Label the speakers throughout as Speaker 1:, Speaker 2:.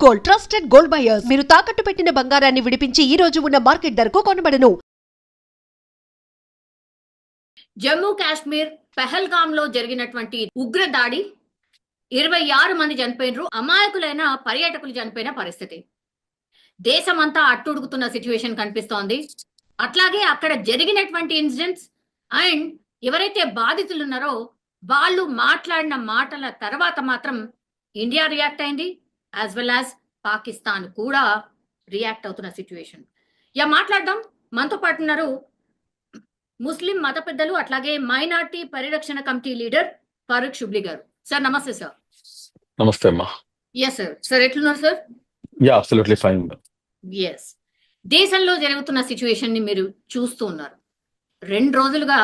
Speaker 1: Gold trusted gold buyers మీరు తాకట్టు పెట్టిన బంగారాన్ని విడిపించి ఈ రోజు ఉన్న మార్కెట్ ధరకు కొనబడను.
Speaker 2: జమ్మూ కాశ్మీర్ పెహల్గామ్ లో జరిగినటువంటి ఉగ్ర దాడి 26 మంది చనిపోయినరు. అమాయకులైన పర్యాటకులు చనిపోయిన పరిస్థితి. దేశమంతా అట్టుడుగుతున్న సిచ్యువేషన్ కనిపిస్తోంది. అట్లాగే అక్కడ జరిగినటువంటి ఇన్సిడెంట్స్ అండ్ ఎవరైతే బాధితులు ఉన్నారో వాళ్ళు మాట్లాడిన మాటల తర్వాత మాత్రం ఇండియా రియాక్ట్ అయింది, యాజ్ వెల్ యాజ్ పాకిస్తాన్ కూడా రియాక్ట్ అవుతున్న సిచ్యువేషన్. మాట్లాడదాం. మనతో పాటు ఉన్నారు ముస్లిం మత పెద్దలు అట్లాగే మైనార్టీ పరిరక్షణ కమిటీ లీడర్ ఫారూక్ షుబ్లీ గారు. సార్ నమస్తే. సార్
Speaker 3: నమస్తే అమ్మా.
Speaker 2: Yes sir. సార్ ఎట్లున్నారు sir?
Speaker 3: Yeah absolutely fine.
Speaker 2: Yes. దేశంలో జరుగుతున్న సిచ్యువేషన్ ని మీరు చూస్తూ ఉన్నారు. 2 రోజులుగా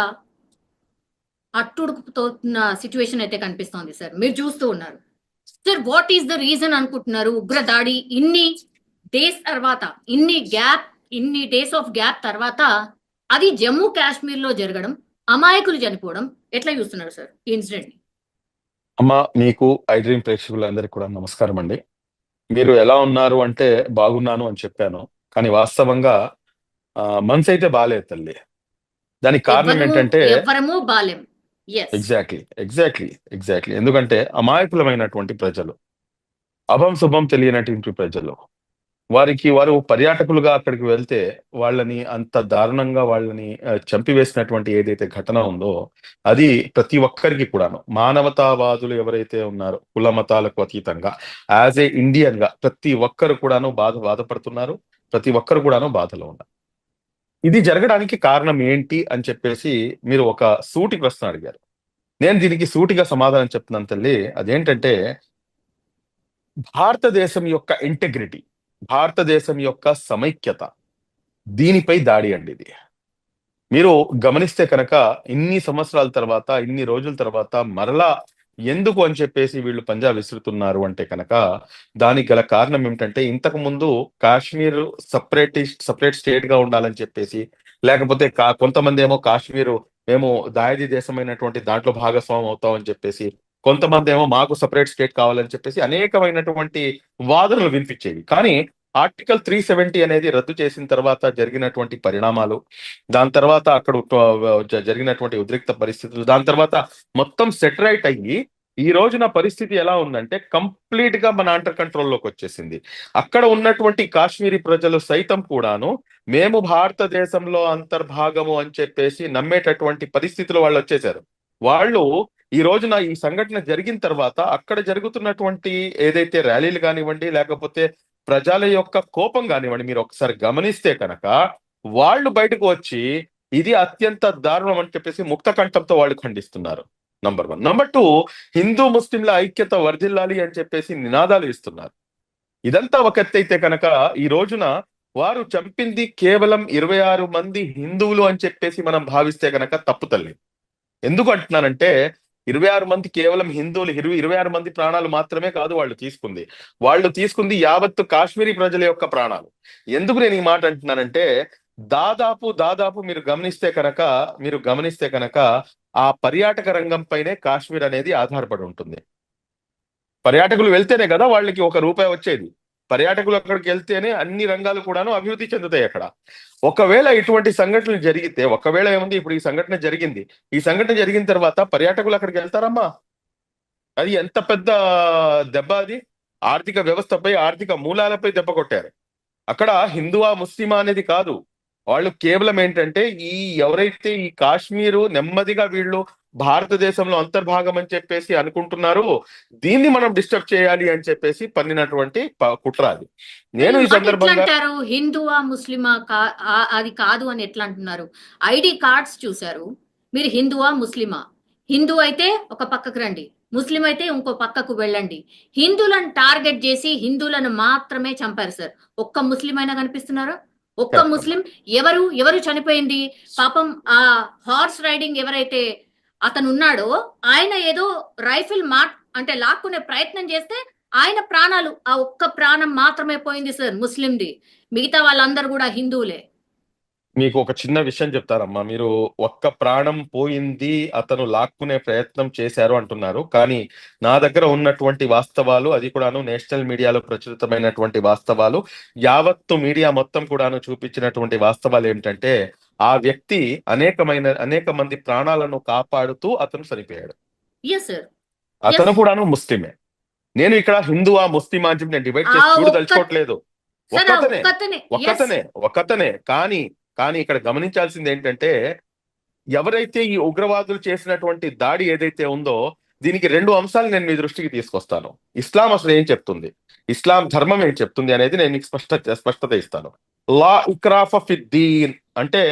Speaker 2: అట్టుడుకుతున్న సిచ్యువేషన్ అయితే కనిపిస్తోంది సార్, మీరు చూస్తూ ఉన్నారు. Sir what is the reason అనుకుంటున్నారు? ఉగ్ర దాడి ఇన్ని డేస్ తర్వాత, ఇన్ని డేస్ ఆఫ్ గ్యాప్ తర్వాత అది జమ్మూ కాశ్మీర్ లో జరగడం, అమాయకులు చనిపోవడం ఎట్లా చూస్తున్నారు సార్ ఈ ఇన్సిడెంట్ ని?
Speaker 3: అమ్మా, మీకు ఐ డ్రీమ్ ప్రేక్షకులందరికీ కూడా నమస్కారం అండి. మీరు ఎలా ఉన్నారు అంటే బాగున్నాను అని చెప్పాను, కానీ వాస్తవంగా మనసు అయితే బాలేదు తల్లి. దానికి కారణం ఏంటంటే
Speaker 2: ఎవరము బాలేం.
Speaker 3: ఎగ్జాక్ట్లీ ఎందుకంటే అమాయకులమైనటువంటి ప్రజలు, అభం శుభం తెలియనటువంటి ప్రజలు, వారు పర్యాటకులుగా అక్కడికి వెళ్తే వాళ్ళని అంత దారుణంగా వాళ్ళని చంపివేసినటువంటి ఏదైతే ఘటన ఉందో అది ప్రతి ఒక్కరికి కూడాను, మానవతావాదులు ఎవరైతే ఉన్నారో కుల మతాలకు అతీతంగా యాజ్ ఏ ఇండియన్ గా ప్రతి ఒక్కరు కూడాను బాధపడుతున్నారు. ప్రతి ఒక్కరు కూడాను బాధలో ఉన్నారు. ఇది జరగడానికి కారణం ఏంటి అని చెప్పేసి మీరు ఒక సూటి ప్రశ్న అడిగారు. నేను దీనికి సూటిగా సమాధానం చెప్తున్నాను తల్లి. అదేంటంటే భారతదేశం యొక్క ఇంటెగ్రిటీ, భారతదేశం యొక్క సమైక్యత, దీనిపై దాడి అండి ఇది. మీరు గమనిస్తే కనుక ఇన్ని సంవత్సరాల తర్వాత, ఇన్ని రోజుల తర్వాత మరలా ఎందుకు అని చెప్పేసి వీళ్ళు పంజా విసురుతున్నారు అంటే కనుక దానికి గల కారణం ఏమిటంటే, ఇంతకు ముందు కాశ్మీర్ సపరేట్ స్టేట్ గా ఉండాలని చెప్పేసి, లేకపోతే కొంతమంది ఏమో కాశ్మీరు మేము దాయాది దేశమైనటువంటి దాంట్లో భాగస్వామ్యం అవుతామని చెప్పేసి, కొంతమంది ఏమో మాకు సపరేట్ స్టేట్ కావాలని చెప్పేసి అనేకమైనటువంటి వాదనలు వినిపించేవి. కానీ ఆర్టికల్ 370 అనేది రద్దు చేసిన తర్వాత జరిగినటువంటి పరిణామాలు, దాని తర్వాత అక్కడ జరిగినటువంటి ఉద్రిక్త పరిస్థితులు, దాని తర్వాత మొత్తం సెటరైట్ అయ్యి ఈ రోజున పరిస్థితి ఎలా ఉందంటే కంప్లీట్ గా మన అండర్ కంట్రోల్లోకి వచ్చేసింది. అక్కడ ఉన్నటువంటి కాశ్మీరీ ప్రజలు సైతం కూడాను మేము భారతదేశంలో అంతర్భాగము అని చెప్పేసి నమ్మేటటువంటి పరిస్థితులు వాళ్ళు వచ్చేసారు. వాళ్ళు ఈ రోజున ఈ సంఘటన జరిగిన తర్వాత అక్కడ జరుగుతున్నటువంటి ఏదైతే ర్యాలీలు కానివ్వండి, లేకపోతే ప్రజల యొక్క కోపం కానివ్వండి, మీరు ఒకసారి గమనిస్తే కనుక వాళ్ళు బయటకు వచ్చి ఇది అత్యంత దారుణం అని చెప్పేసి ముక్త కంఠంతో వాళ్ళు ఖండిస్తున్నారు. నంబర్ 1. నంబర్ 2, హిందూ ముస్లింల ఐక్యత వర్ధిల్లాలి అని చెప్పేసి నినాదాలు ఇస్తున్నారు. ఇదంతా ఒక ఎత్తైతే కనుక ఈ రోజున వారు చంపింది కేవలం 26 మంది హిందువులు అని చెప్పేసి మనం భావిస్తే కనుక తప్పు తల్లి. ఎందుకు అంటున్నానంటే 26 మంది కేవలం హిందువులు, 26 మంది ప్రాణాలు మాత్రమే కాదు వాళ్ళు తీసుకుంది యావత్తు కాశ్మీరీ ప్రజల యొక్క ప్రాణాలు. ఎందుకు నేను ఈ మాట అంటున్నానంటే దాదాపు మీరు గమనిస్తే కనుక ఆ పర్యాటక రంగం పైనే కాశ్మీర్ అనేది ఆధారపడి ఉంటుంది. పర్యాటకులు వెళ్తేనే కదా వాళ్ళకి ₹1 వచ్చేది. పర్యాటకులు అక్కడికి వెళ్తేనే అన్ని రంగాలు కూడాను అభివృద్ధి చెందుతాయి అక్కడ. ఒకవేళ ఇటువంటి సంఘటనలు జరిగితే, ఒకవేళ ఏముంది, ఇప్పుడు ఈ సంఘటన జరిగిన తర్వాత పర్యాటకులు అక్కడికి వెళ్తారమ్మా? అది ఎంత పెద్ద దెబ్బ! అది ఆర్థిక వ్యవస్థపై, ఆర్థిక మూలాలపై దెబ్బ కొట్టారు. అక్కడ హిందువా ముస్లిమా అనేది కాదు, వాళ్ళు కేవలం ఏంటంటే ఎవరైతే ఈ కాశ్మీరు నెమ్మదిగా వీళ్ళు భారతదేశంలో అంతర్భాగం అని చెప్పేసి అనుకుంటున్నారు, దీన్ని మనం డిస్టర్బ్ చేయాలి అని చెప్పేసి పన్నినటువంటి కుట్ర అది. నేను ఈ సందర్భంగా
Speaker 2: హిందువా ముస్లిమా అది కాదు అని ఎట్లా అంటున్నారు? ఐడి కార్డ్స్ చూసారు మీరు, హిందువా ముస్లిమా? హిందూ అయితే ఒక పక్కకు రండి, ముస్లిం అయితే ఇంకో పక్కకు వెళ్ళండి. హిందువులను టార్గెట్ చేసి హిందువులను మాత్రమే చంపారు సార్. ఒక్క ముస్లిం అయినా కనిపిస్తున్నారా? ఒక్క ముస్లిం? ఎవరు చనిపోయింది పాపం? ఆ హార్స్ రైడింగ్ ఎవరైతే అతను ఉన్నాడో ఆయన ఏదో రైఫిల్ అంటే లాక్కునే ప్రయత్నం చేస్తే ఆయన ప్రాణాలు, ఆ ఒక్క ప్రాణం మాత్రమే పోయింది సార్ ముస్లింది. మిగతా వాళ్ళందరూ కూడా హిందువులే.
Speaker 3: మీకు ఒక చిన్న విషయం చెప్తారమ్మా. మీరు ఒక్క ప్రాణం పోయింది, అతను లాక్కునే ప్రయత్నం చేశారు అంటున్నారు. కానీ నా దగ్గర ఉన్నటువంటి వాస్తవాలు, అది కూడాను నేషనల్ మీడియాలో ప్రచురితమైనటువంటి వాస్తవాలు, యావత్తు మీడియా మొత్తం కూడాను చూపించినటువంటి వాస్తవాలు ఏమిటంటే, ఆ వ్యక్తి అనేక మంది ప్రాణాలను కాపాడుతూ అతను చనిపోయాడు.
Speaker 2: ఎస్ సార్,
Speaker 3: అతను
Speaker 2: ఎస్.
Speaker 3: కూడాను ముస్లిమే. నేను ఇక్కడ హిందువా ముస్లిమా అని చెప్పి నేను డిబేట్
Speaker 2: ఆ
Speaker 3: చేసి
Speaker 2: ఒక్క
Speaker 3: చూడదలుచుకోవట్లేదు.
Speaker 2: సార్, ఆ
Speaker 3: ఒక్కతనే
Speaker 2: ఒక్కతనే. ఎస్.
Speaker 3: ఒక్కతనే కానీ కానీ ఇక్కడ గమనించాల్సింది ఏంటంటే, ఎవరైతే ఈ ఉగ్రవాదులు చేసినటువంటి దాడి ఏదైతే ఉందో, దీనికి రెండు అంశాలు నేను మీ దృష్టికి తీసుకొస్తాను. ఇస్లాం అసలు ఏం చెప్తుంది, ఇస్లాం ధర్మం ఏం చెప్తుంది అనేది నేను మీకు స్పష్టత ఇస్తాను. లా ఇక్రాఫ ఫిద్దీన్ అంటే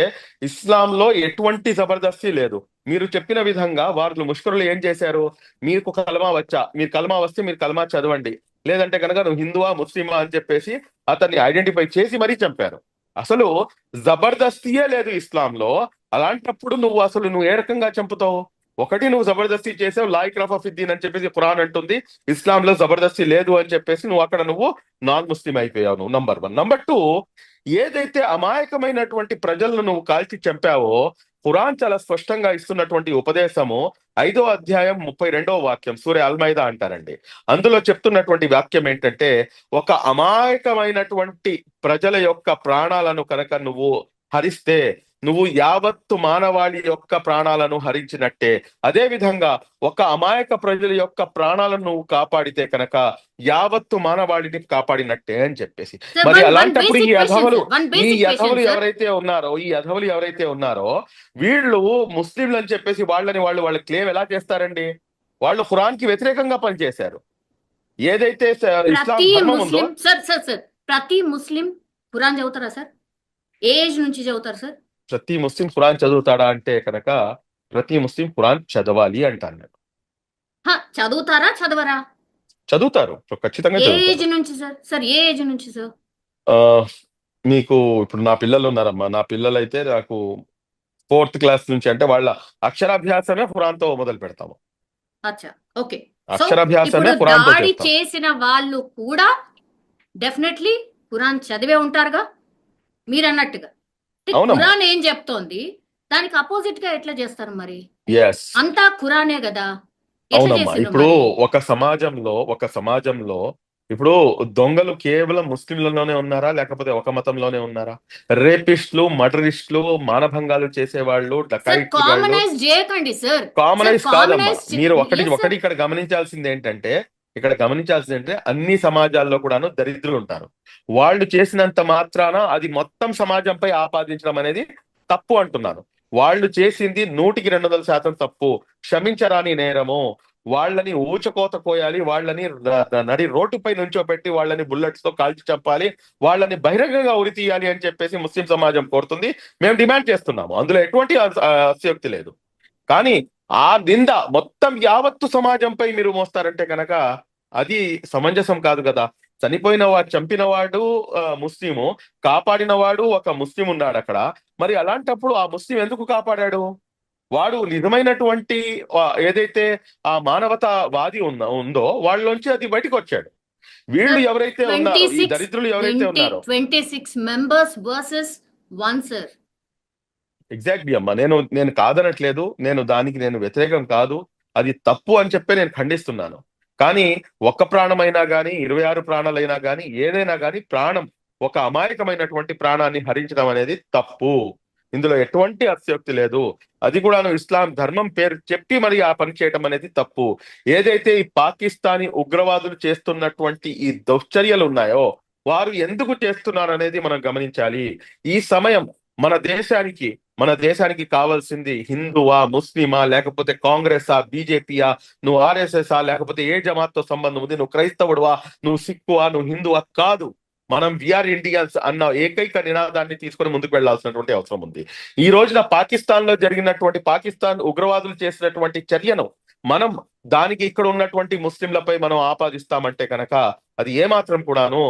Speaker 3: ఇస్లాంలో ఎటువంటి జబర్దస్తి లేదు. మీరు చెప్పిన విధంగా వాళ్ళు ముష్కరులు ఏం చేశారు, మీకు కలమా వచ్చా, మీరు కలమా వస్తే మీరు కలమా చదవండి, లేదంటే కనుక నువ్వు హిందువా ముస్లిమా అని చెప్పేసి అతన్ని ఐడెంటిఫై చేసి మరీ చంపారు. అసలు జబర్దస్తియే లేదు ఇస్లాంలో. అలాంటప్పుడు నువ్వు ఏ రకంగా చంపుతావు? ఒకటి, నువ్వు జబర్దస్తి చేసావు, లా ఇక్రాహ ఫిద్దీన్ అని చెప్పేసి ఖురాన్ అంటుంది. ఇస్లాంలో జబర్దస్తి లేదు అని చెప్పేసి నువ్వు నాన్ ముస్లిం అయిపోయావు. నువ్వు నంబర్ 1. నంబర్ 2, ఏదైతే అమాయకమైనటువంటి ప్రజలను నువ్వు కాల్చి చంపావో, ఖురాన్ చాలా స్పష్టంగా ఇస్తున్నటువంటి ఉపదేశము 5వ అధ్యాయం 32వ వాక్యం, సూరే అల్-మైదా అంటారండి. అందులో చెప్తున్నటువంటి వాక్యం ఏంటంటే, ఒక అమాయకమైనటువంటి ప్రజల యొక్క ప్రాణాలను కనుక నువ్వు హరిస్తే, నువ్వు యావత్తు మానవాళి యొక్క ప్రాణాలను హరించినట్టే. అదే విధంగా ఒక అమాయక ప్రజల యొక్క ప్రాణాలను నువ్వు కాపాడితే కనుక యావత్తు మానవాళిని కాపాడినట్టే అని చెప్పేసి.
Speaker 2: సార్,
Speaker 3: మరి
Speaker 2: వన్
Speaker 3: అలాంటప్పుడు
Speaker 2: బేసిక్ క్వశ్చన్ సార్, వన్
Speaker 3: ఈ
Speaker 2: బేసిక్
Speaker 3: యధవులు
Speaker 2: క్వశ్చన్ సార్.
Speaker 3: ఎవరైతే ఉన్నారో వీళ్ళు ముస్లింలు అని చెప్పేసి వాళ్ళ క్లెయిమ్ ఎలా చేస్తారండి? వాళ్ళు ఖురాన్ కి వ్యతిరేకంగా పనిచేశారు. ఏదైతే ఇస్లాం
Speaker 2: ప్రతి
Speaker 3: ధర్మం ఉందో,
Speaker 2: ముస్లిం సార్ ప్రతి ముస్లిం ఖురాన్ చదువుతారా సార్? ఏ ఏజ్ నుంచి చదువుతారు సార్?
Speaker 3: ప్రతి ముస్లిం ఖురాన్ చదువుతాడా అంటే కనుక, ప్రతి ముస్లిం ఖురాన్ చదవాలి అంటాను నేను.
Speaker 2: చదువుతారా, చదవరా?
Speaker 3: చదువుతారు, ఖచ్చితంగా
Speaker 2: ఏ
Speaker 3: చదువుతారు.
Speaker 2: ఏజ్ నుంచి సార్? ఏ ఏజ్ నుంచి సార్?
Speaker 3: ఆ, మీకు ఇప్పుడు నా పిల్లలు ఉన్నారమ్మా. నా పిల్లలు అయితే నాకు 4th క్లాస్ నుంచి, అంటే వాళ్ళ అక్షరాభ్యాసమే ఖురాన్ తో మొదలు పెడతాము.
Speaker 2: అచ్చా, ఓకే. సో
Speaker 3: అక్షరాభ్యాసమే
Speaker 2: ఇప్పుడు
Speaker 3: ఖురాన్ తో
Speaker 2: దాడి
Speaker 3: చేస్తాం.
Speaker 2: చేసిన వాళ్ళు కూడా డెఫినెట్లీ ఖురాన్ చదివే ఉంటారుగా మీరు అన్నట్టుగా.
Speaker 3: అవునమ్మా.
Speaker 2: ఖురాన్ ఏం చెప్తోంది, దానికి అపోజిట్ గా ఎట్లా చేస్తారు మరి?
Speaker 3: ఎస్,
Speaker 2: అంతా ఖురానే కదా, ఎట్లా
Speaker 3: అవునమ్మా.
Speaker 2: చేసిండ్రు
Speaker 3: ఇప్పుడు
Speaker 2: మరి?
Speaker 3: ఒక సమాజంలో ఇప్పుడు దొంగలు కేవలం ముస్లింలలోనే ఉన్నారా, లేకపోతే ఒక మతంలోనే ఉన్నారా? రేపిస్టులు, మర్డరిస్టులు, మానభంగాలు చేసేవాళ్ళు,
Speaker 2: సార్
Speaker 3: డకాయిట్లు వాళ్ళు
Speaker 2: కామనైజ్ చేయకండి సార్.
Speaker 3: కామనైజ్
Speaker 2: సార్,
Speaker 3: కాదమ్మా.
Speaker 2: కామనైజ్
Speaker 3: మీరు
Speaker 2: yes,
Speaker 3: ఒకటి
Speaker 2: sir.
Speaker 3: ఇక్కడ గమనించాల్సింది ఏంటంటే, అన్ని సమాజాల్లో కూడాను దరిద్రులు ఉంటారు. వాళ్ళు చేసినంత మాత్రాన అది మొత్తం సమాజంపై ఆపాదించడం అనేది తప్పు అంటున్నాను. వాళ్ళు చేసింది 100% తప్పు, క్షమించరాని నేరము. వాళ్ళని ఊచకోత కోయాలి, వాళ్ళని నడి రోడ్డుపై నుంచోబెట్టి వాళ్ళని బుల్లెట్స్ తో కాల్చి చంపాలి, వాళ్ళని బహిరంగంగా ఉరి తీయాలి అని చెప్పేసి ముస్లిం సమాజం కోరుతుంది. మేము డిమాండ్ చేస్తున్నాము. అందులో ఎటువంటి అతిశయోక్తి లేదు. కానీ ఆ నింద మొత్తం యావత్తు సమాజంపై మీరు మోస్తారంటే కనుక అది సమంజసం కాదు కదా. చంపినవాడు ముస్లిము, కాపాడినవాడు ఒక ముస్లిం ఉన్నాడు అక్కడ. మరి అలాంటప్పుడు ఆ ముస్లిం ఎందుకు కాపాడాడు? వాడు నిజమైనటువంటి ఏదైతే ఆ మానవతావాది ఉందో వాళ్ళలోంచి అది బయటకు వచ్చాడు. వీళ్ళు ఎవరైతే ఉన్నారో, ఈ దరిద్రులు ఎవరైతే ఉన్నారో,
Speaker 2: 26 members versus 1 సార్.
Speaker 3: ఎగ్జాక్ట్లీ అమ్మా. నేను కాదనట్లేదు, నేను వ్యతిరేకం కాదు, అది తప్పు అని చెప్పి నేను ఖండిస్తున్నాను. కానీ ఒక్క ప్రాణమైనా కానీ, 26 ప్రాణాలైనా కానీ, ఏదైనా కానీ ఒక అమాయకమైనటువంటి ప్రాణాన్ని హరించడం అనేది తప్పు. ఇందులో ఎటువంటి అతిశయోక్తి లేదు. అది కూడాను ఇస్లాం ధర్మం పేరు చెప్పి మరి ఆ పని చేయడం అనేది తప్పు. ఏదైతే ఈ పాకిస్తానీ ఉగ్రవాదులు చేస్తున్నటువంటి ఈ దుశ్చర్యలు ఉన్నాయో, వారు ఎందుకు చేస్తున్నారు అనేది మనం గమనించాలి. ఈ సమయం మన దేశానికి కావాల్సింది హిందువా, ముస్లిమా, లేకపోతే కాంగ్రెసా, బీజేపీయా, నువ్వు ఆర్ఎస్ఎస్ఆ, లేకపోతే ఏ జమాత్తో సంబంధం ఉంది, నువ్వు క్రైస్తవుడువా, నువ్వు సిక్కువా, నువ్వు హిందువా కాదు. మనం విఆర్ ఇండియన్స్ అన్న ఏకైక నినాదాన్ని తీసుకొని ముందుకు వెళ్లాల్సినటువంటి అవసరం ఉంది. ఈ రోజున పాకిస్తాన్ ఉగ్రవాదులు చేసినటువంటి చర్యను మనం దానికి ఇక్కడ ఉన్నటువంటి ముస్లింలపై మనం ఆపాదిస్తామంటే కనుక అది ఏమాత్రం కూడాను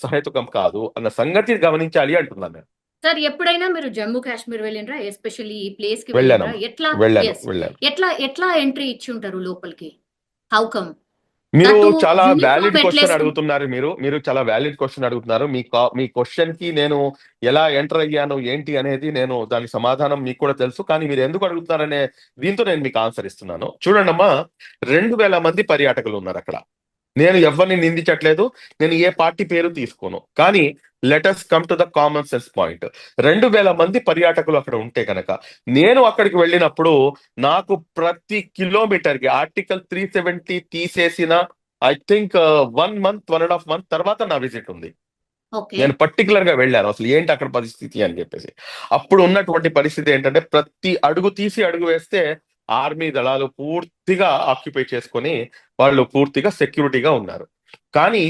Speaker 3: సహేతుకం కాదు అన్న సంగతిని గమనించాలి అంటున్నాను.
Speaker 2: సార్, ఎప్పుడైనా మీరు జమ్మూ కాశ్మీర్ వెళ్ళినరా? ఎస్పెషల్లీ ఈ ప్లేస్ కి
Speaker 3: వెళ్ళాను.
Speaker 2: ఎట్లా ఎంట్రీ ఇచ్చి ఉంటారు లోపలికి? How come?
Speaker 3: మీరు
Speaker 2: దట్టు
Speaker 3: చాలా
Speaker 2: యూనిఫామ్
Speaker 3: వ్యాలిడ్ క్వశ్చన్
Speaker 2: ఎట్లేసుకుంటారు?
Speaker 3: అడుగుతున్నారు. మీరు చాలా వ్యాలిడ్ క్వశ్చన్ అడుగుతున్నారు. మీ క్వశ్చన్ కి నేను ఎలా ఎంటర్ అయ్యాను ఏంటి అనేది నేను దాని సమాధానం మీకు కూడా తెలుసు. కానీ మీరు ఎందుకు అడుగుతున్నారనే దీంతో నేను మీకు ఆన్సర్ ఇస్తున్నాను. చూడండమ్మా, 2000 మంది పర్యాటకులు ఉన్నారు అక్కడ. నేను ఎవరిని నిందించట్లేదు. నేను ఏ పార్టీ పేరు తీసుకోను. కానీ let's come to the common sense point. 2000 మంది పర్యాటకులు అక్కడ ఉంటే కనుక నేను అక్కడికి వెళ్ళినప్పుడు నాకు ప్రతి కిలోమీటర్ కి ఆర్టికల్ 370 తీసేసిన ఐ థింక్ 1 మంత్ 1.5 మంత్ తర్వాత నా విజిట్ ఉంది.
Speaker 2: ఓకే.
Speaker 3: నేను పర్టికులర్ గా వెళ్ళాను అసలు ఏంటి అక్కడ పరిస్థితి అని చెప్పేసి. అప్పుడు ఉన్నటువంటి పరిస్థితి ఏంటంటే ప్రతి అడుగు తీసి అడుగు వేస్తే ఆర్మీ దళాలు పూర్తిగా ఆక్యుపై చేసుకొని వాళ్ళు పూర్తిగా సెక్యూరిటీగా ఉన్నారు. కానీ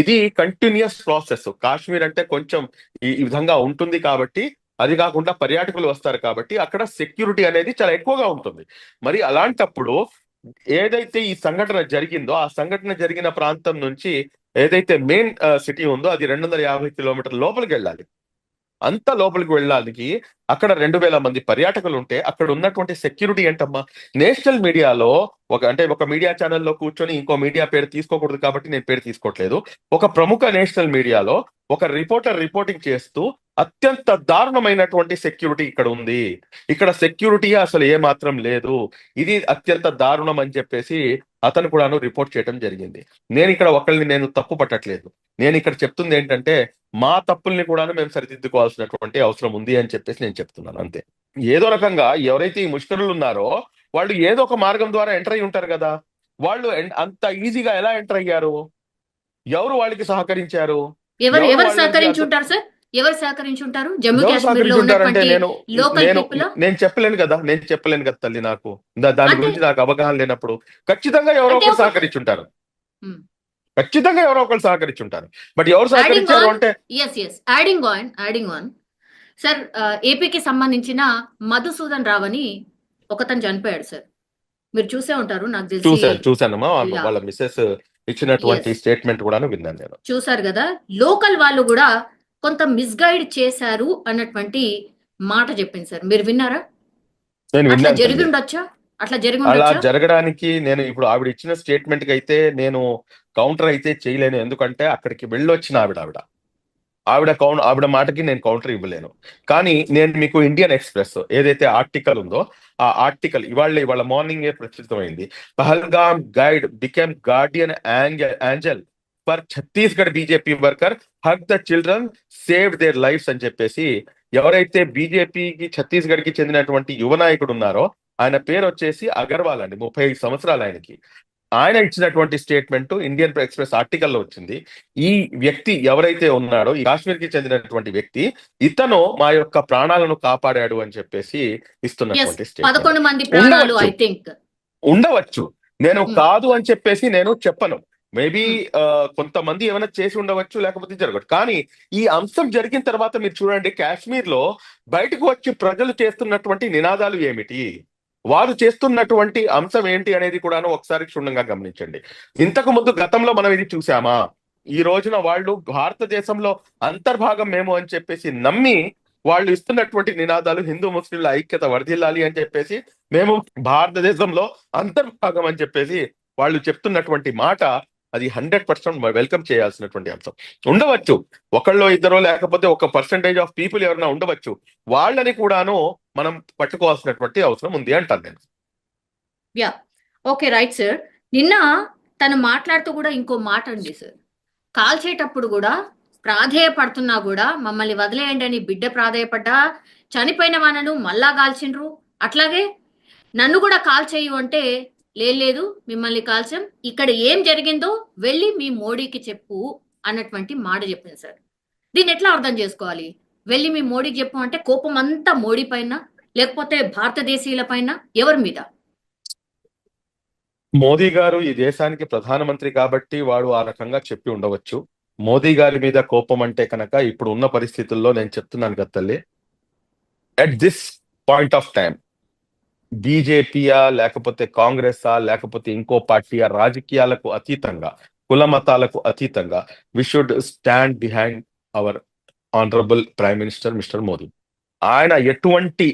Speaker 3: ఇది కంటిన్యూస్ ప్రాసెస్. కాశ్మీర్ అంటే కొంచెం ఈ విధంగా ఉంటుంది కాబట్టి, అది కాకుండా పర్యాటకులు వస్తారు కాబట్టి అక్కడ సెక్యూరిటీ అనేది చాలా ఎక్కువగా ఉంటుంది. మరి అలాంటప్పుడు ఏదైతే ఈ సంఘటన జరిగిందో ఆ సంఘటన జరిగిన ప్రాంతం నుంచి ఏదైతే మెయిన్ సిటీ ఉందో అది 250 కిలోమీటర్ల లోపలికి వెళ్ళాలి. అంత లోపలికి వెళ్ళడానికి అక్కడ 2000 మంది పర్యాటకులు ఉంటే అక్కడ ఉన్నటువంటి సెక్యూరిటీ ఏంటమ్మా? నేషనల్ మీడియాలో ఒక మీడియా ఛానల్లో కూర్చొని ఇంకో మీడియా పేరు తీసుకోకూడదు కాబట్టి నేను పేరు తీసుకోవట్లేదు. ఒక ప్రముఖ నేషనల్ మీడియాలో ఒక రిపోర్టర్ రిపోర్టింగ్ చేస్తూ అత్యంత దారుణమైనటువంటి సెక్యూరిటీ ఇక్కడ ఉంది, ఇక్కడ సెక్యూరిటీ అసలు ఏ మాత్రం లేదు, ఇది అత్యంత దారుణం అని చెప్పేసి అతను కూడాను రిపోర్ట్ చేయడం జరిగింది. నేను ఇక్కడ ఒకళ్ళని నేను తప్పు పట్టట్లేదు. నేను ఇక్కడ చెప్తుంది ఏంటంటే మా తప్పుల్ని కూడా మేము సరిదిద్దుకోవాల్సినటువంటి అవసరం ఉంది అని చెప్పేసి నేను చెప్తున్నాను అంతే. ఏదో రకంగా ఎవరైతే ఈ ముష్కరులు ఉన్నారో వాళ్ళు ఏదో ఒక మార్గం ద్వారా ఎంటర్ అయి ఉంటారు కదా. వాళ్ళు అంత ఈజీగా ఎలా ఎంటర్ అయ్యారు? ఎవరు వాళ్ళకి సహకరించారు?
Speaker 2: ఎవరు
Speaker 3: ఎవరు
Speaker 2: ఎవరు
Speaker 3: వాళ్ళకి
Speaker 2: సహకరించి ఉంటారు సార్? ఎవరు సహకరించి ఉంటారు? జమ్మూ
Speaker 3: ఎవరు
Speaker 2: కాశ్మీర్ లో
Speaker 3: సహకరించుంటారంటే
Speaker 2: ఉన్నటువంటి లోకల్ పీపుల్.
Speaker 3: నేను చెప్పలేను కదా తల్లి. నాకు దాని
Speaker 2: అంటే
Speaker 3: గురించి నాకు అవగాహన లేనప్పుడు ఖచ్చితంగా ఎవరో
Speaker 2: అంటే
Speaker 3: ఒకరు
Speaker 2: ఒక
Speaker 3: సహకరించుంటారు. ఖచ్చితంగా ఎవరో ఒకరు సహకరించుంటారు. బట్ ఎవరు
Speaker 2: యాడింగ్
Speaker 3: సహకరించారు
Speaker 2: ఆన్
Speaker 3: అంటే
Speaker 2: యాడింగ్ ఆన్ సార్, ఏపీకి సంబంధించిన మధుసూదన్ రావు అని ఒకతను చనిపోయాడు సార్. మీరు చూసే ఉంటారు నాకు తెలిసి.
Speaker 3: చూశానమ్మా.
Speaker 2: యా,
Speaker 3: వాళ్ళ మిస్సెస్ ఇచ్చినటువంటి
Speaker 2: ఎస్,
Speaker 3: స్టేట్మెంట్ కూడా విన్నాను నేను.
Speaker 2: చూసారు కదా. లోకల్ వాళ్ళు కూడా కొంత మిస్గైడ్ చేశారు అన్నటువంటి మాట చెప్పింది సార్. మీరు విన్నారా?
Speaker 3: నేను
Speaker 2: అట్లా
Speaker 3: విన్నాను
Speaker 2: జరిగి
Speaker 3: తల్లి.
Speaker 2: ఉండొచ్చా? అట్లా జరిగి
Speaker 3: అలా
Speaker 2: ఉండొచ్చా?
Speaker 3: జరగడానికి నేను ఇప్పుడు ఆవిడ ఇచ్చిన స్టేట్మెంట్ కి అయితే నేను కౌంటర్ అయితే చేయలేను. ఎందుకంటే అక్కడికి వెళ్ళొచ్చిన ఆవిడ మాటకి నేను కౌంటర్ ఇవ్వలేను. కానీ నేను మీకు ఇండియన్ ఎక్స్ప్రెస్ ఏదైతే ఆర్టికల్ ఉందో ఆ ఆర్టికల్ ఇవాళ మార్నింగే ప్రచురితమైంది. Pahalgam guide became guardian angel for Chhattisgarh BJP worker, hug the children, save their lives అని చెప్పేసి ఎవరైతే బీజేపీకి ఛత్తీస్గఢ్ కి చెందినటువంటి యువ నాయకుడు ఉన్నారో ఆయన పేరు వచ్చేసి అగర్వాల్ అండి. 35 సంవత్సరాలు ఆయనకి. ఆయన ఇచ్చినటువంటి స్టేట్మెంట్ ఇండియన్ ఎక్స్ప్రెస్ ఆర్టికల్లో వచ్చింది. ఈ వ్యక్తి ఎవరైతే ఉన్నాడో ఈ కాశ్మీర్ కి చెందినటువంటి వ్యక్తి, ఇతను మా యొక్క ప్రాణాలను కాపాడాడు అని చెప్పేసి ఇస్తున్నటువంటి స్టేట్మెంట్.
Speaker 2: 11 మంది ప్రాణాలు ఐ థింక్
Speaker 3: ఉండవచ్చు. నేను కాదు అని చెప్పేసి నేను చెప్పను. మేబీ కొంతమంది ఏమైనా చేసి ఉండవచ్చు, లేకపోతే జరగవచ్చు. కానీ ఈ అంశం జరిగిన తర్వాత మీరు చూడండి, కాశ్మీర్ లో బయటకు వచ్చి ప్రజలు చేస్తున్నటువంటి నినాదాలు ఏమిటి, వారు చేస్తున్నటువంటి అంశం ఏంటి అనేది కూడాను ఒకసారి క్షుణ్ణంగా గమనించండి. ఇంతకు ముందు గతంలో మనం ఇది చూసామా? ఈ రోజున వాళ్ళు భారతదేశంలో అంతర్భాగం మేము అని చెప్పేసి నమ్మి వాళ్ళు ఇస్తున్నటువంటి నినాదాలు హిందూ ముస్లింల ఐక్యత వర్ధిల్లాలి అని చెప్పేసి, మేము భారతదేశంలో అంతర్భాగం అని చెప్పేసి వాళ్ళు చెప్తున్నటువంటి మాట అది 100% వెల్కమ్ చేయాల్సినటువంటి అంశం. ఉండవచ్చు ఒకళ్ళో ఇద్దరో లేకపోతే ఒక పర్సంటేజ్ ఆఫ్ పీపుల్ ఎవరైనా ఉండవచ్చు, వాళ్ళని కూడాను మనం పట్టుకోవాల్సినటువంటి అవసరం ఉంది అంటాను నేను.
Speaker 2: Yeah, okay, right sir. నిన్న తను మాట్లాడుతూ కూడా ఇంకో మాట అండి సార్. కాల్చేటప్పుడు కూడా ప్రాధేయపడుతున్నా కూడా మమ్మల్ని వదిలేయండి అని బిడ్డ ప్రాధేయపడ్డా చనిపోయిన వాళ్ళను మళ్ళా కాల్చిండ్రు. అట్లాగే నన్ను కూడా కాల్చేయు అంటే లేదు మిమ్మల్ని కాల్చాం, ఇక్కడ ఏం జరిగిందో వెళ్ళి మీ మోడీకి చెప్పు అన్నటువంటి మాట చెప్పింది సార్. దీన్ని ఎట్లా అర్థం చేసుకోవాలి? వెళ్ళి మీ మోడీకి చెప్పు అంటే కోపం అంతా మోడీ పైన, లేకపోతే భారతదేశీయుల పైన, ఎవరి మీద?
Speaker 3: మోదీ గారు ఈ దేశానికి ప్రధానమంత్రి కాబట్టి వాడు ఆ రకంగా చెప్పి ఉండవచ్చు. మోదీ గారి మీద కోపం అంటే కనుక ఇప్పుడు ఉన్న పరిస్థితుల్లో నేను చెప్తున్నాను కదా తల్లి, at this point of time బీజేపీయా లేకపోతే కాంగ్రెసా లేకపోతే ఇంకో పార్టీయా, రాజకీయాలకు అతీతంగా, కుల మతాలకు అతీతంగా we should stand behind our honourable prime minister mister Modi. ఆయన ఎటువంటి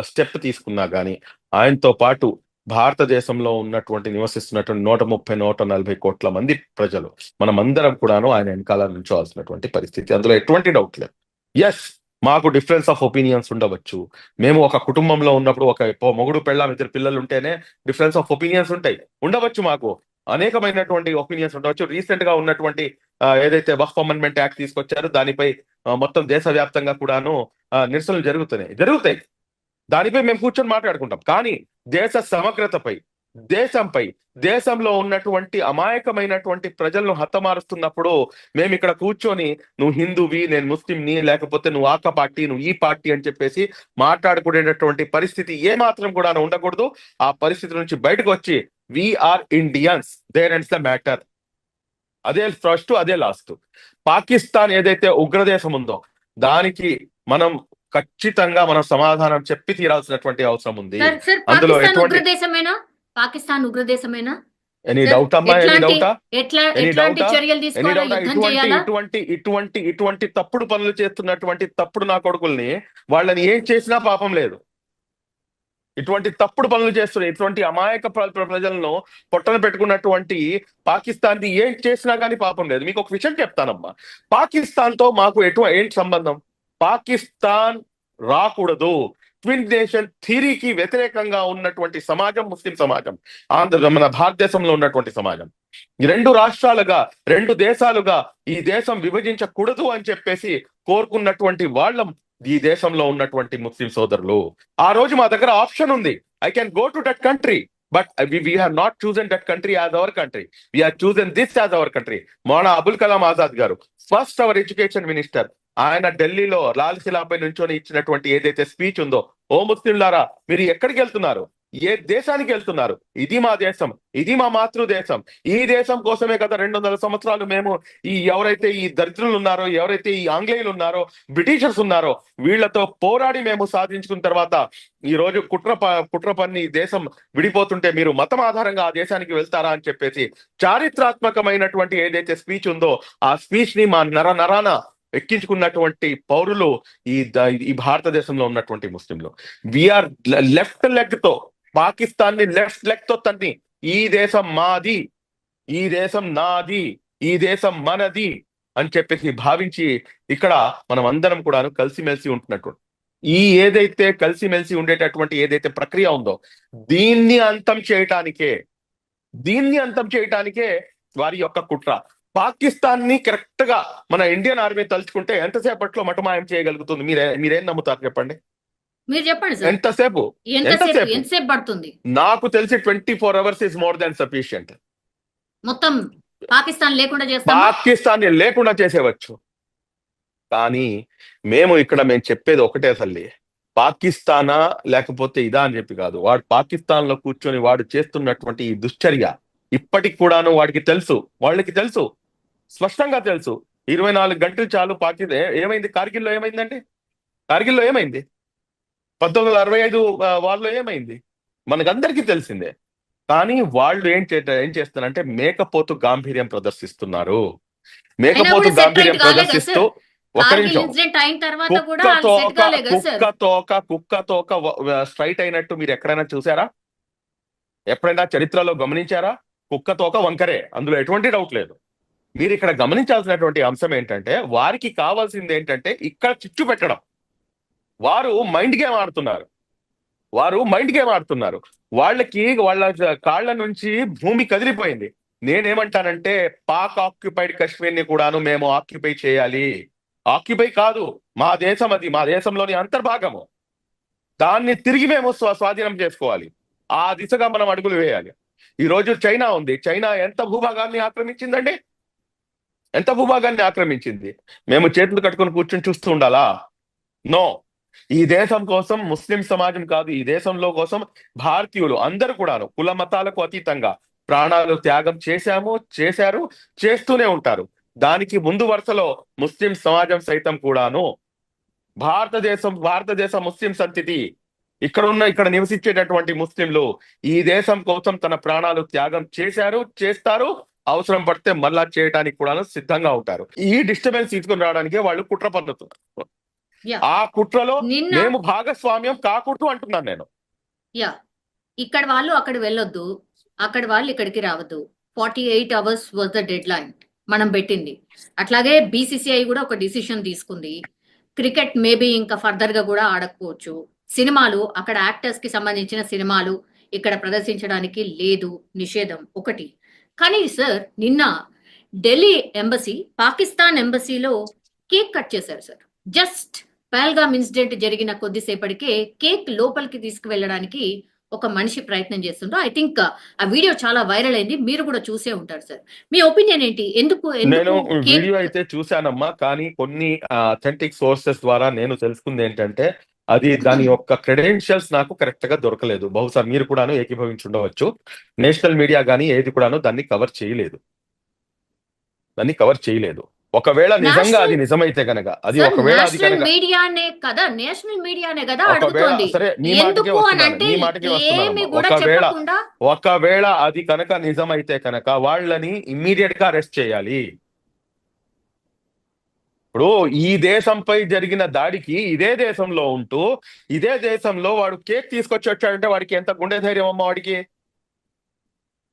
Speaker 3: స్టెప్ తీసుకున్నా గానీ ఆయనతో పాటు భారతదేశంలో నివసిస్తున్నటువంటి 130-140 కోట్ల మంది ప్రజలు మనమందరం కూడాను ఆయన వెనకాల నుంచోవాల్సినటువంటి పరిస్థితి, అందులో ఎటువంటి డౌట్ లేదు. ఎస్, మాకు డిఫరెన్స్ ఆఫ్ ఒపీనియన్స్ ఉండవచ్చు. మేము ఒక కుటుంబంలో ఉన్నప్పుడు ఒక మొగుడు పెళ్ళాం ఇద్దరు పిల్లలు ఉంటేనే డిఫరెన్స్ ఆఫ్ ఒపీనియన్స్ ఉండవచ్చు. మాకు అనేకమైనటువంటి ఒపీనియన్స్ ఉండవచ్చు. రీసెంట్ గా ఉన్నటువంటి ఏదైతే వక్ఫ్ అమెండ్మెంట్ యాక్ట్ తీసుకొచ్చారో దానిపై మొత్తం దేశవ్యాప్తంగా కూడాను నిరసనలు జరుగుతాయి. దానిపై మేము కూర్చొని మాట్లాడుకుంటాం. కానీ దేశ సమగ్రతపై, దేశంలో ఉన్నటువంటి అమాయకమైనటువంటి ప్రజలను హతమారుస్తున్నప్పుడు మేము ఇక్కడ కూర్చొని నువ్వు హిందూవి, నేను ముస్లింని, లేకపోతే నువ్వు ఆక పార్టీ, నువ్వు ఈ పార్టీ అని చెప్పేసి మాట్లాడుకునేటటువంటి పరిస్థితి ఏ మాత్రం కూడా ఉండకూడదు. ఆ పరిస్థితి నుంచి బయటకు వచ్చి we are Indians, there ends the matter. అదే ఫస్ట్, అదే లాస్ట్. పాకిస్తాన్ ఏదైతే ఉగ్రదేశం ఉందో దానికి మనం ఖచ్చితంగా మనం సమాధానం చెప్పి తీరాల్సినటువంటి అవసరం ఉంది. అందులో
Speaker 2: పాకిస్తాన్ ఉగ్రదేశమేనా?
Speaker 3: ఎనీ డౌట్ అమ్మా? ఇటువంటి తప్పుడు పనులు చేస్తున్నటువంటి తప్పుడు నా కొడుకుల్ని వాళ్ళని ఏం చేసినా పాపం లేదు. ఇటువంటి తప్పుడు పనులు చేస్తున్న ఇటువంటి అమాయక ప్రజలను పొట్టన పెట్టుకున్నటువంటి పాకిస్తాన్ ఏం చేసినా కానీ పాపం లేదు. మీకు ఒక విషయం చెప్తానమ్మా, పాకిస్తాన్ తో మాకు ఏంటి సంబంధం? పాకిస్తాన్ రాకూడదు. ట్విన్ నేషన్ థియరీకి వ్యతిరేకంగా ఉన్నటువంటి సమాజం ముస్లిం సమాజం, మన భారతదేశంలో ఉన్నటువంటి సమాజం. 2 రాష్ట్రాలుగా, 2 దేశాలుగా ఈ దేశం విభజించకూడదు అని చెప్పేసి కోరుకున్నటువంటి వాళ్ళం ఈ దేశంలో ఉన్నటువంటి ముస్లిం సోదరులు. ఆ రోజు మా దగ్గర ఆప్షన్ ఉంది, I can go to that country, but we have not chosen that country as our country. We have chosen this as our country. Maulana Abul Kalam Azad గారు, ఫస్ట్ అవర్ ఎడ్యుకేషన్ మినిస్టర్, ఆయన ఢిల్లీలో లాల్ ఖిలాపై నుంచొని ఇచ్చినటువంటి ఏదైతే స్పీచ్ ఉందో, ఓ ముస్లింలారా మీరు ఎక్కడికి వెళ్తున్నారు, ఏ దేశానికి వెళ్తున్నారు? ఇది మా దేశం, ఇది మా మాతృదేశం. ఈ దేశం కోసమే గత 200 సంవత్సరాలు మేము ఎవరైతే ఈ దరిద్రులు ఉన్నారో, ఎవరైతే ఈ ఆంగ్లేయులు ఉన్నారో, బ్రిటిషర్స్ ఉన్నారో, వీళ్లతో పోరాడి మేము సాధించుకున్న తర్వాత ఈ రోజు కుట్ర పన్ని దేశం విడిపోతుంటే మీరు మతం ఆధారంగా ఆ దేశానికి వెళ్తారా అని చెప్పేసి చారిత్రాత్మకమైనటువంటి ఏదైతే స్పీచ్ ఉందో ఆ స్పీచ్ ని మా నరాన ఎక్కించుకున్నటువంటి పౌరులు ఈ భారతదేశంలో ఉన్నటువంటి ముస్లింలు. వీఆర్ లెఫ్ట్ లెగ్ తో పాకిస్తాన్ ని లెఫ్ట్ లెగ్ తో తన్ని ఈ దేశం మాది, ఈ దేశం నాది, ఈ దేశం మనది అని చెప్పేసి భావించి ఇక్కడ మనం అందరం కూడా కలిసిమెలిసి ఉంటున్నట్టు ఏదైతే కలిసిమెలిసి ఉండేటటువంటి ఏదైతే ప్రక్రియ ఉందో దీన్ని అంతం చేయటానికే వారి యొక్క కుట్ర. పాకిస్తాన్ ని కరెక్ట్ గా మన ఇండియన్ ఆర్మీ తలుచుకుంటే ఎంతసేపట్లో మటమాయం చేయగలుగుతుంది? మీరేం నమ్ముతారు చెప్పండి?
Speaker 2: మీరు చెప్పండి సార్.
Speaker 3: ఎంతసేపు
Speaker 2: పడుతుంది?
Speaker 3: నాకు తెలిసి 24 hours is more than sufficient.
Speaker 2: మొత్తం పాకిస్తాన్
Speaker 3: లేకుండా చేసేవచ్చు. కానీ మేము చెప్పేది ఒకటే తల్లి, పాకిస్తానా లేకపోతే ఇదా అని చెప్పి కాదు. వాడు పాకిస్తాన్ లో కూర్చొని వాడు చేస్తున్నటువంటి ఈ దుశ్చర్య ఇప్పటికి కూడాను వాళ్ళకి తెలుసు, స్పష్టంగా తెలుసు. 24 గంటలు చాలు. ఏమైంది కార్గిల్లో? ఏమైంది 1965 వాళ్ళలో ఏమైంది? మనకందరికీ తెలిసిందే. కానీ వాళ్ళు ఏం చేస్తారంటే మేకపోతు గాంభీర్యం ప్రదర్శిస్తున్నారు. ప్రదర్శిస్తూ ఒక నిమిషం, కుక్క తోక స్ట్రైట్ అయినట్టు మీరు ఎక్కడైనా చూసారా? ఎప్పుడైనా చరిత్రలో గమనించారా? కుక్క తోక వంకరే, అందులో ఎటువంటి డౌట్ లేదు. మీరు ఇక్కడ గమనించాల్సినటువంటి అంశం ఏంటంటే వారికి కావాల్సింది ఏంటంటే ఇక్కడ చిచ్చు పెట్టడం. వారు మైండ్ గేమ్ ఆడుతున్నారు. వాళ్ళ కాళ్ళ నుంచి భూమి కదిలిపోయింది. నేనేమంటానంటే పాక్ ఆక్యుపైడ్ కాశ్మీర్ ని కూడాను మేము ఆక్యుపై చేయాలి. ఆక్యుపై కాదు, మా దేశం, అది మా దేశంలోని అంతర్భాగము. దాన్ని తిరిగి మేము స్వాధీనం చేసుకోవాలి. ఆ దిశగా మనం అడుగులు వేయాలి. ఈ రోజు చైనా ఉంది. చైనా ఎంత భూభాగాన్ని ఆక్రమించింది? మేము చేతులు కట్టుకొని కూర్చొని చూస్తూ ఉండాలా? నో. ఈ దేశం కోసం ముస్లిం సమాజం కాదు, ఈ దేశంలో కోసం భారతీయులు అందరూ కూడాను కుల మతాలకు అతీతంగా ప్రాణాలు త్యాగం చేశారు, చేస్తూనే ఉంటారు. దానికి ముందు వరుసలో ముస్లిం సమాజం సైతం కూడాను. భారతదేశ ముస్లిం సంతతి ఇక్కడ నివసించేటటువంటి ముస్లింలు ఈ దేశం కోసం తన ప్రాణాలు త్యాగం చేస్తారు, అవసరం పడితే మళ్ళా చేయడానికి కూడా సిద్ధంగా ఉంటారు. ఈ డిస్టర్బెన్స్ తీసుకుని రావడానికి వాళ్ళు కుట్ర పన్నుతున్నారు. ఆ కుట్రలో మేము భాగస్వామ్యం కాకూడదు అంటున్నాను నేను.
Speaker 2: ఇక్కడ వాళ్ళు అక్కడ వెళ్ళొద్దు, అక్కడ వాళ్ళు ఇక్కడికి రావద్దు. 48 hours was the dead line మనం పెట్టింది. అట్లాగే బీసీసీఐ కూడా ఒక డిసిషన్ తీసుకుంది. క్రికెట్ మేబీ ఇంకా ఫర్దర్ గా కూడా ఆడకపోవచ్చు. సినిమాలు అక్కడ యాక్టర్స్ కి సంబంధించిన సినిమాలు ఇక్కడ ప్రదర్శించడానికి లేదు, నిషేధం ఒకటి. కానీ సార్ నిన్న ఢిల్లీ ఎంబసీ పాకిస్తాన్ ఎంబసీలో కేక్ కట్ చేశారు సార్. జస్ట్ పహల్గామ్ ఇన్సిడెంట్ జరిగిన కొద్దిసేపటికే కేక్ లోపలికి తీసుకువెళ్ళడానికి ఒక మనిషి ప్రయత్నం చేస్తుండ్రు. ఐ థింక్ ఆ వీడియో చాలా వైరల్ అయింది, మీరు కూడా చూసే ఉంటారు సార్. మీ ఒపీనియన్ ఏంటి? ఎందుకు
Speaker 3: నేను
Speaker 2: కేక్
Speaker 3: వీడియో అయితే చూశానమ్మా, కానీ కొన్ని అథెంటిక్ సోర్సెస్ ద్వారా నేను తెలుసుకుంది ఏంటంటే అది దాని యొక్క క్రెడెన్షియల్స్ నాకు కరెక్ట్ గా దొరకలేదు. బహుశా మీరు కూడాను ఏకీభవించుండవచ్చు. నేషనల్ మీడియా కానీ ఏది కూడాను దాన్ని కవర్ చేయలేదు. ఒకవేళ నిజంగా అది
Speaker 2: నేషనల్
Speaker 3: నిజమైతే కనుక, అది
Speaker 2: సార్
Speaker 3: ఒకవేళ అది
Speaker 2: నేషనల్
Speaker 3: కనుక
Speaker 2: మీడియానే కదా
Speaker 3: ఒకవేళ
Speaker 2: అడుగుతోంది.
Speaker 3: సరే, మీ మాటకే
Speaker 2: ఎందుకు అని
Speaker 3: వస్తున్నాను
Speaker 2: అంటే
Speaker 3: మీ మాటకే
Speaker 2: ఏమి
Speaker 3: వస్తున్నానమ్మా.
Speaker 2: కూడా చెప్పకుండా
Speaker 3: ఒకవేళ అది కనుక నిజమైతే కనుక వాళ్ళని ఇమ్మీడియట్ గా అరెస్ట్ చేయాలి. ఇప్పుడు ఈ దేశంపై జరిగిన దాడికి ఇదే దేశంలో ఉంటూ ఇదే దేశంలో వాడు కేక్ తీసుకొచ్చి వచ్చాడంటే వాడికి ఎంత గుండె ధైర్యం అమ్మా వాడికి.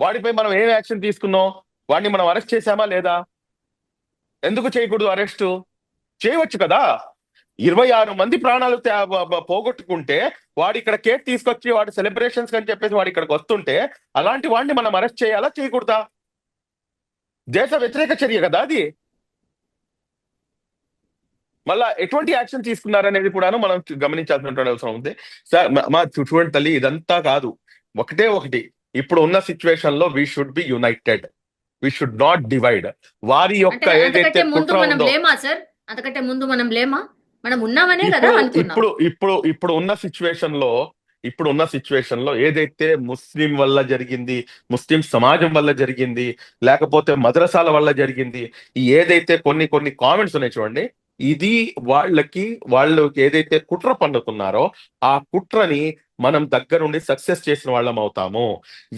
Speaker 3: వాడిపై మనం ఏం యాక్షన్ తీసుకున్నాం? వాడిని మనం అరెస్ట్ చేశామా లేదా? ఎందుకు చేయకూడదు అరెస్టు? చేయవచ్చు కదా. 26 మంది ప్రాణాలు పోగొట్టుకుంటే వాడు ఇక్కడ కేక్ తీసుకొచ్చి వాడు సెలబ్రేషన్స్ అని చెప్పేసి వాడు ఇక్కడికి వస్తుంటే అలాంటి వాడిని మనం అరెస్ట్ చేయాలా చేయకూడదా? దేశ వ్యతిరేక చర్య కదా అది. మళ్ళా ఎటువంటి యాక్షన్ తీసుకున్నారనేది కూడాను మనం గమనించాల్సినటువంటి అవసరం ఉంది. సార్ మా చూడండి తల్లి, ఇదంతా కాదు, ఒకటి ఇప్పుడు ఉన్న సిచ్యువేషన్ లో we should be United, we should not divide. వారి యొక్క
Speaker 2: అంటే
Speaker 3: ఏదైతే
Speaker 2: అంతకంటే ముందు
Speaker 3: కుట్ర
Speaker 2: మనం
Speaker 3: ఉందో
Speaker 2: లేమా సార్? అంతకంటే ముందు మనం లేమా? మనం ఉన్నామనే కదా అనుకున్నాం.
Speaker 3: ఇప్పుడు ఉన్న సిచ్యువేషన్ లో ఏదైతే ముస్లిం వల్ల జరిగింది, ముస్లిం సమాజం వల్ల జరిగింది, లేకపోతే మద్రసాల వల్ల జరిగింది, ఈ ఏదైతే కొన్ని కామెంట్స్ ఉన్నాయి చూడండి, ఇది వాళ్ళు ఏదైతే కుట్ర పన్నుతున్నారో ఆ కుట్రని మనం దగ్గరుండి సక్సెస్ చేసిన వాళ్ళం అవుతాము.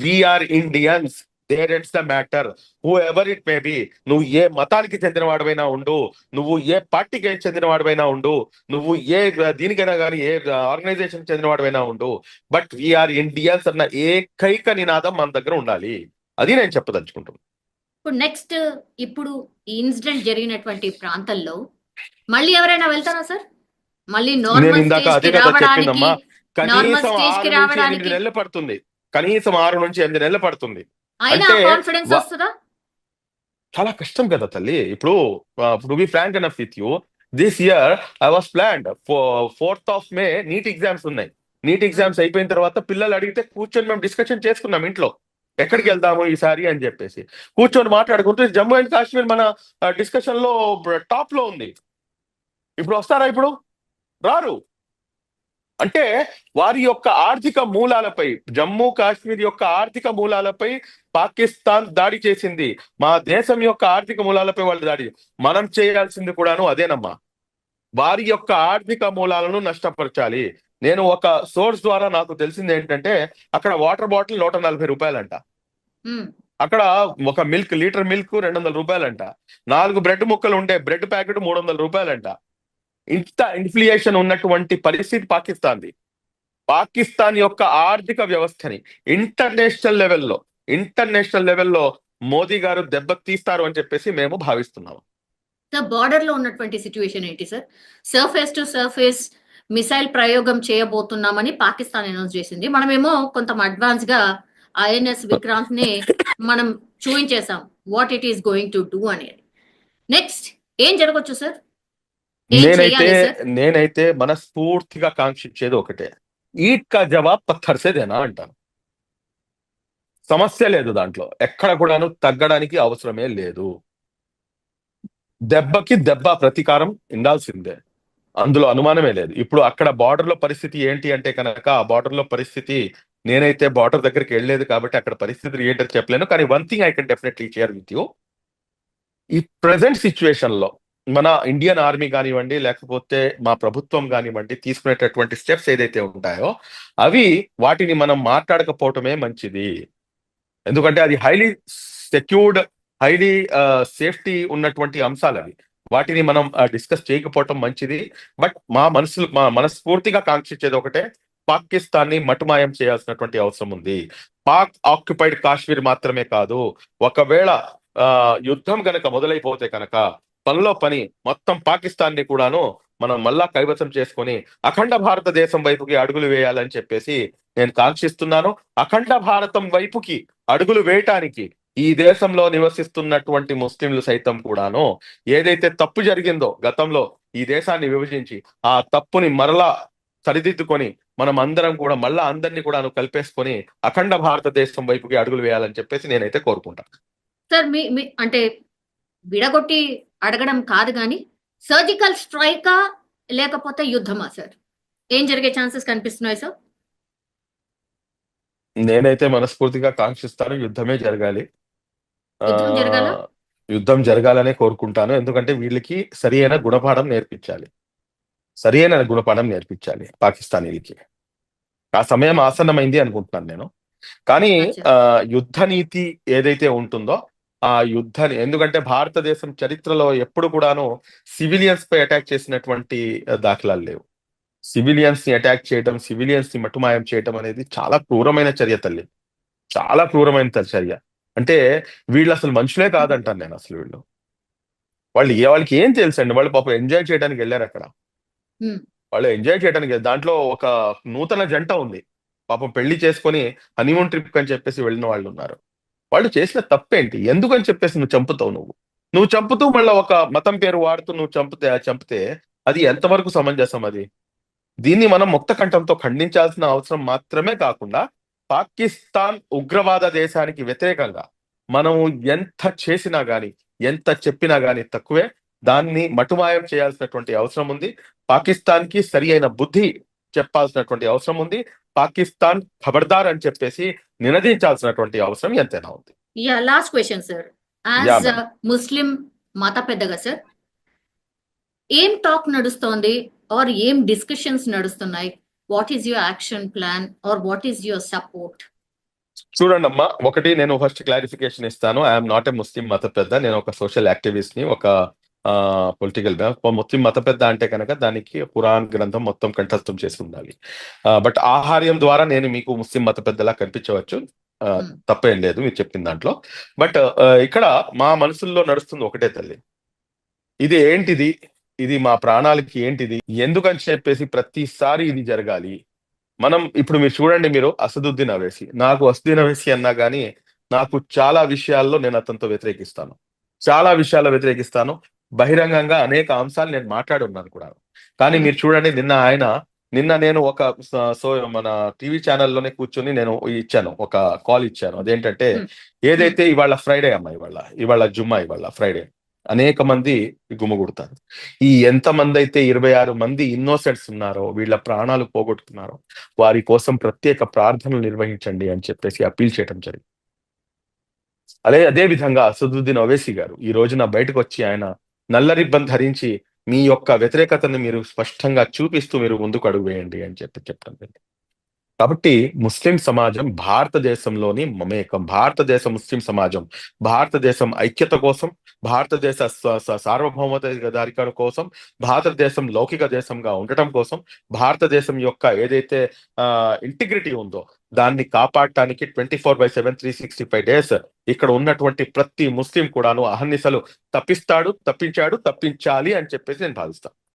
Speaker 3: We are Indians, there ends the matter. Whoever it may be, నువ్వు ఏ మతానికి చెందిన వాడివైనా ఉండు, నువ్వు ఏ పార్టీకి చెందిన వాడివైనా ఉండు, నువ్వు ఏ దీనికైనా కానీ ఏ ఆర్గనైజేషన్ చెందిన వాడివైనా ఉండు, బట్ వీఆర్ ఇండియన్స్ అన్న ఏకైక నినాదం మన దగ్గర ఉండాలి. అది నేను చెప్పదలుచుకుంటున్నాను.
Speaker 2: ఇప్పుడు నెక్స్ట్ ఇప్పుడు ఈ ఇన్సిడెంట్ జరిగినటువంటి ప్రాంతంలో మళ్ళీ ఎవరైనా వెళ్తారా సార్? మళ్ళీ
Speaker 3: నేను
Speaker 2: నార్మల్
Speaker 3: ఇందాక
Speaker 2: స్టేజ్
Speaker 3: అదే
Speaker 2: కి
Speaker 3: కదా
Speaker 2: రావడానికి
Speaker 3: చెప్పిందమ్మా,
Speaker 2: నార్మల్
Speaker 3: కనీసం
Speaker 2: స్టేజ్
Speaker 3: 6
Speaker 2: కి
Speaker 3: నుంచి 8
Speaker 2: రావడానికి
Speaker 3: నెలలు పడుతుంది. కనీసం 6 నుంచి 8 నెలలు పడుతుంది.
Speaker 2: అయినా
Speaker 3: అంటే
Speaker 2: కాన్ఫిడెన్స్ వస్తుందా?
Speaker 3: చాలా కష్టం కదా తల్లి. ఇప్పుడు to be frank enough with you, this year I was planned 4th of May NEET exams ఉన్నాయి. నీట్ ఎగ్జామ్స్ అయిపోయిన తర్వాత పిల్లలు అడిగితే కూర్చొని మేము డిస్కషన్ చేసుకున్నాం ఇంట్లో, ఎక్కడికి వెళ్దాము ఈసారి అని చెప్పేసి కూర్చొని మాట్లాడుకుంటూ జమ్మూ అండ్ కాశ్మీర్ మన డిస్కషన్ లో టాప్ లో ఉంది. ఇప్పుడు వస్తారా? ఇప్పుడు రారు. అంటే వారి యొక్క ఆర్థిక మూలాలపై, జమ్మూ కాశ్మీర్ యొక్క ఆర్థిక మూలాలపై పాకిస్తాన్ దాడి చేసింది. మా దేశం యొక్క ఆర్థిక మూలాలపై వాళ్ళు దాడి, మనం చేయాల్సింది కూడాను అదేనమ్మా. వారి యొక్క ఆర్థిక మూలాలను నష్టపరచాలి. నేను ఒక సోర్స్ ద్వారా నాకు తెలిసింది ఏంటంటే అక్కడ వాటర్ బాటిల్ 140 రూపాయలంట. అక్కడ ఒక లీటర్ మిల్క్ 200 రూపాయలంట. 4 బ్రెడ్ ముక్కలు ఉండే బ్రెడ్ ప్యాకెట్ 300 రూపాయలంట. ఇంత ఇన్ఫ్లేషన్ ఉన్నటువంటి పరిస్థితి పాకిస్తాన్ యొక్క ఆర్థిక వ్యవస్థని ఇంటర్నేషనల్ లెవెల్లో మోదీ గారు దెబ్బకు తీస్తారు అని చెప్పేసి మేము భావిస్తున్నాము.
Speaker 2: సార్ బార్డర్ లో ఉన్నటువంటి సిచ్యువేషన్ ఏంటి sir? Surface to surface missile ప్రయోగం చేయబోతున్నామని పాకిస్తాన్ అనౌన్స్ చేసింది. మనమేమో కొంత అడ్వాన్స్ గా ఐఎన్ఎస్ విక్రాంత్ ని మనం చూపించేసాం what it is going to do అనేది. నెక్స్ట్ ఏం జరగచ్చు సార్?
Speaker 3: నేనైతే మనస్ఫూర్తిగా కాంక్షించేది ఒకటే, ఈట్ కా జవాబ్ పత్తర్ సే దేనా అంటాను. సమస్య లేదు దాంట్లో, ఎక్కడ కూడాను తగ్గడానికి అవసరమే లేదు. దెబ్బకి దెబ్బ ప్రతీకారం ఉండాల్సిందే, అందులో అనుమానమే లేదు. ఇప్పుడు అక్కడ బార్డర్ లో పరిస్థితి ఏంటి అంటే కనుక, ఆ బార్డర్ లో పరిస్థితి, నేనైతే బార్డర్ దగ్గరికి వెళ్ళలేదు కాబట్టి అక్కడ పరిస్థితులు ఏంటని చెప్పలేను. కానీ one thing I can definitely share with you, ఈ ప్రెసెంట్ సిచ్యువేషన్ లో మన ఇండియన్ ఆర్మీ కానివ్వండి, లేకపోతే మా ప్రభుత్వం కానివ్వండి, తీసుకునేటటువంటి స్టెప్స్ ఏదైతే ఉంటాయో వాటిని మనం మాట్లాడకపోవటమే మంచిది. ఎందుకంటే అది హైలీ సెక్యూర్డ్, హైలీ సేఫ్టీ ఉన్నటువంటి అంశాలు అవి. వాటిని మనం డిస్కస్ చేయకపోవటం మంచిది. బట్ మా మనస్ఫూర్తిగా కాంక్షించేది ఒకటే, పాకిస్తాన్ ని మటుమాయం చేయాల్సినటువంటి అవసరం ఉంది. పాక్ ఆక్యుపైడ్ కాశ్మీర్ మాత్రమే కాదు, ఒకవేళ యుద్ధం గనక మొదలైపోతే కనుక పనిలో పని మొత్తం పాకిస్తాన్ ని కూడాను మనం మళ్ళా కైవసం చేసుకొని అఖండ భారతదేశం వైపుకి అడుగులు వేయాలని చెప్పేసి నేను కాంక్షిస్తున్నాను. అఖండ భారతం వైపుకి అడుగులు వేయటానికి ఈ దేశంలో నివసిస్తున్నటువంటి ముస్లింలు సైతం కూడాను ఏదైతే తప్పు జరిగిందో గతంలో ఈ దేశాన్ని విభజించి ఆ తప్పుని మరలా సరిదిద్దుకొని మనం అందరం కూడా మళ్ళా అందరినీ కూడా కలిపేసుకొని అఖండ భారతదేశం వైపుకి అడుగులు వేయాలని చెప్పేసి నేనైతే కోరుకుంటాను.
Speaker 2: సార్ మీ అంటే విడగొట్టి అడగడం కాదు కానీ సర్జికల్ స్ట్రైకా లేకపోతే యుద్ధమా సార్? ఏం జరిగే ఛాన్సెస్ కనిపిస్తున్నాయి సార్?
Speaker 3: నేనైతే మనస్ఫూర్తిగా కాంక్షిస్తాను యుద్ధమే జరగాలి.
Speaker 2: యుద్ధం జరగాల?
Speaker 3: యుద్ధం జరగాలనే కోరుకుంటాను. ఎందుకంటే వీళ్ళకి సరి అయిన గుణపాఠం నేర్పించాలి. సరి అయిన గుణపాఠం నేర్పించాలి పాకిస్తానీలకి. ఆ సమయం ఆసన్నమైంది అనుకుంటున్నాను నేను. కానీ
Speaker 2: అచ్చా.
Speaker 3: యుద్ధ నీతి ఏదైతే ఉంటుందో ఆ యుద్ధాన్ని, ఎందుకంటే భారతదేశం చరిత్రలో ఎప్పుడు కూడాను సివిలియన్స్ పై అటాక్ చేసినటువంటి దాఖలాలు లేవు. సివిలియన్స్ ని అటాక్ చేయడం, సివిలియన్స్ ని మటుమాయం చేయడం అనేది చాలా క్రూరమైన చర్య తల్లి, చాలా క్రూరమైన చర్య. అంటే వీళ్ళు అసలు మనుషులే కాదంటాను నేను. అసలు వాళ్ళకి ఏం తెలుసండి? వాళ్ళు పాపం ఎంజాయ్ చేయడానికి వెళ్ళారు అక్కడ.
Speaker 2: ఉమ్.
Speaker 3: వాళ్ళు ఎంజాయ్ చేయడానికి, దాంట్లో ఒక నూతన జంట ఉంది పాపం, పెళ్లి చేసుకొని హనీమూన్ ట్రిప్ అని చెప్పేసి వెళ్ళిన వాళ్ళు ఉన్నారు. వాళ్ళు చేసిన తప్పేంటి? ఎందుకని చెప్పేసి నువ్వు చంపుతావు? నువ్వు చంపుతూ మళ్ళీ ఒక మతం పేరు వాడుతూ నువ్వు చంపితే అది ఎంతవరకు సమంజసం? అది దీన్ని మనం ముక్త కంఠంతో ఖండించాల్సిన అవసరం మాత్రమే కాకుండా పాకిస్తాన్ ఉగ్రవాద దేశానికి వ్యతిరేకంగా మనం ఎంత చేసినా గాని, ఎంత చెప్పినా గాని తక్కువే. దాన్ని మటుమాయం చేయాల్సినటువంటి అవసరం ఉంది. పాకిస్తాన్ కి సరి అయిన బుద్ధి చెప్పాల్సినటువంటి అవసరం ఉంది. పాకిస్తాన్ ఖబర్దార్ అని చెప్పేసి నినదించాల్సినటువంటి అవసరం ఎంతైనా ఉంది.
Speaker 2: Yeah, last question sir.
Speaker 3: Yeah,
Speaker 2: as ముస్లిం మత పెద్దగా సార్, ఏం టాక్ నడుస్తోంది ఆర్ ఏం డిస్కషన్స్ నడుస్తున్నాయి? What is your action plan or what is your support?
Speaker 3: చూడండి అమ్మా, ఒకటి నేను ఫస్ట్ క్లారిఫికేషన్ ఇస్తాను. ఐఎమ్ నాట్ ఏ ముస్లిం మత పెద్ద. నేను ఒక సోషల్ యాక్టివిస్ట్ ని, ఒక పొలిటికల్ ముస్లిం మత పెద్ద అంటే కనుక దానికి ఖురాన్ గ్రంథం మొత్తం కంఠస్థం చేసి ఉండాలి. బట్ ఆహార్యం ద్వారా నేను మీకు ముస్లిం మత పెద్దలా కనిపించవచ్చు, తప్పేం లేదు మీరు చెప్పిన దాంట్లో. బట్ ఇక్కడ మా మనసుల్లో నడుస్తుంది ఒకటే తల్లి, ఇది ఏంటిది, ఇది మా ప్రాణాలకి ఏంటిది, ఎందుకని చెప్పేసి ప్రతిసారి ఇది జరగాలి. మనం ఇప్పుడు మీరు చూడండి, మీరు అసదుద్దీన్ అవైసీ, నాకు అసదుద్దీన్ అవైసీ అన్నా కానీ నాకు చాలా విషయాల్లో నేను అతనితో వ్యతిరేకిస్తాను, చాలా విషయాల్లో వ్యతిరేకిస్తాను. బహిరంగంగా అనేక అంశాలు నేను మాట్లాడి ఉన్నాను కూడా. కానీ మీరు చూడండి, నిన్న నేను ఒక మన టీవీ ఛానల్లోనే కూర్చొని నేను ఇచ్చాను, ఒక కాల్ ఇచ్చాను. అదేంటంటే ఏదైతే ఇవాళ ఫ్రైడే అమ్మా, ఇవాళ జుమ్మా, ఇవాళ ఫ్రైడే, అనేక మంది గుమ్మగుడతారు. ఈ ఎంతమంది అయితే 26 మంది ఇన్నోసెంట్స్ ఉన్నారో, వీళ్ళ ప్రాణాలు పోగొట్టుకున్నారో, వారి కోసం ప్రత్యేక ప్రార్థనలు నిర్వహించండి అని చెప్పేసి అప్పీల్ చేయడం జరిగింది. అదే విధంగా అసదుద్దీన్ అవైసీ గారు ఈ రోజున బయటకు వచ్చి ఆయన నల్ల రిబ్బన్ ధరించి మీ యొక్క వ్యతిరేకతను మీరు స్పష్టంగా చూపిస్తూ మీరు ముందుకు అడుగు వేయండి అని చెప్పడం జరిగింది. కాబట్టి ముస్లిం సమాజం భారతదేశంలోని మమేకం, భారతదేశ ముస్లిం సమాజం భారతదేశం ఐక్యత కోసం, భారతదేశ సార్వభౌమాధికారం కోసం, భారతదేశం లౌకిక దేశంగా ఉండటం కోసం, భారతదేశం యొక్క ఏదైతే ఇంటిగ్రిటీ ఉందో దాన్ని కాపాడటానికి 24/7 365 days ఇక్కడ ఉన్నటువంటి ప్రతి ముస్లిం కూడాను అహర్నిశలు తప్పించాడు, తప్పించాలి అని చెప్పేసి నేను భావిస్తాను.